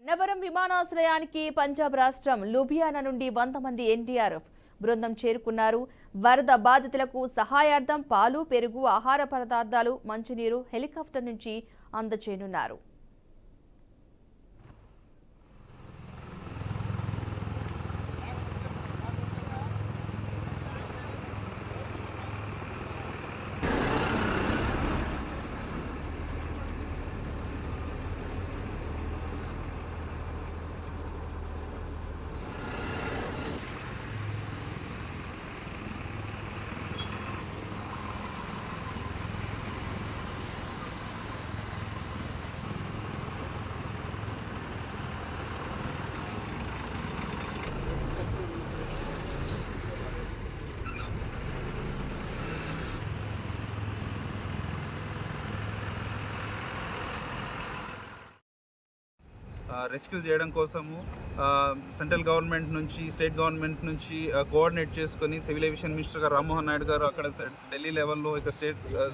నవరం విమానాశ్రయానికి పంజాబ్ రాష్ట్రం లూధియానా నుండి 100 మంది ఎన్డీఆర్ఎఫ్ బృందం చేరుకున్నారు. వరద బాధితులకు సహాయార్థం పాలు, పెరుగు, ఆహార పదార్థాలు, మంచినీరు హెలికాప్టర్ నుంచి అందజేయనున్నారు. రెస్క్యూ చేయడం కోసము సెంట్రల్ గవర్నమెంట్ నుంచి, స్టేట్ గవర్నమెంట్ నుంచి కోఆర్డినేట్ చేసుకొని సివిల్ ఏవియేషన్ మినిస్టర్ గారు రామ్మోహన్ నాయుడు గారు అక్కడ ఢిల్లీ లెవెల్లో, ఇక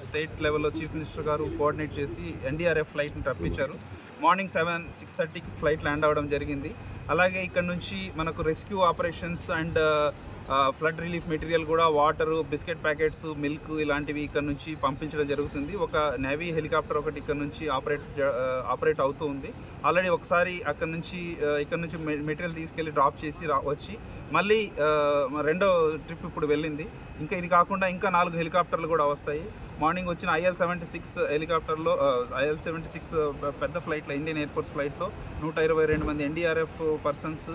స్టేట్ లెవెల్లో చీఫ్ మినిస్టర్ గారు కోఆర్డినేట్ చేసి ఎన్డీఆర్ఎఫ్ ఫ్లైట్ని రప్పించారు. మార్నింగ్ 6:30కి ఫ్లైట్ ల్యాండ్ అవ్వడం జరిగింది. అలాగే ఇక్కడ నుంచి మనకు rescue operations and flood relief material కూడా, వాటరు, బిస్కెట్ ప్యాకెట్స్, మిల్క్ ఇలాంటివి ఇక్కడ నుంచి పంపించడం జరుగుతుంది. ఒక నేవీ హెలికాప్టర్ ఒకటి ఇక్కడ నుంచి ఆపరేట్ అవుతూ ఉంది. ఆల్రెడీ ఒకసారి ఇక్కడ నుంచి మెటీరియల్ తీసుకెళ్ళి డ్రాప్ చేసి వచ్చి మళ్ళీ రెండో ట్రిప్ ఇప్పుడు వెళ్ళింది. ఇంకా ఇది కాకుండా ఇంకా 4 హెలికాప్టర్లు కూడా వస్తాయి. మార్నింగ్ వచ్చిన IL-76 హెలికాప్టర్లో, IL-76 పెద్ద ఫ్లైట్లో, ఇండియన్ ఎయిర్ ఫోర్స్ ఫ్లైట్లో 122 మంది ఎన్డీఆర్ఎఫ్ పర్సన్స్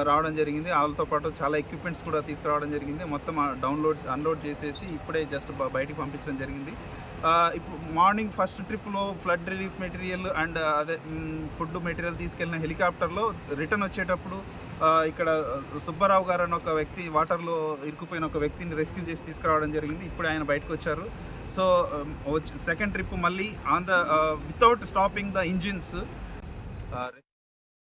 రావడం జరిగింది. వాళ్ళతో పాటు చాలా ఎక్విప్మెంట్స్ కూడా తీసుకురావడం జరిగింది. మొత్తం అన్లోడ్ చేసేసి ఇప్పుడే జస్ట్ బయటికి పంపించడం జరిగింది. ఇప్పుడు మార్నింగ్ ఫస్ట్ ట్రిప్లో flood relief material and food material తీసుకెళ్ళిన హెలికాప్టర్లో రిటర్న్ వచ్చేటప్పుడు ఇక్కడ సుబ్బారావు గారు అని ఒక వ్యక్తి, వాటర్లో ఇరుక్కుపోయిన ఒక వ్యక్తిని రెస్క్యూ చేసి తీసుకురావడం జరిగింది. ఇప్పుడు ఆయన బయటకు వచ్చారు. సో సెకండ్ ట్రిప్ మళ్ళీ వితౌట్ స్టాపింగ్ ద ఇంజిన్స్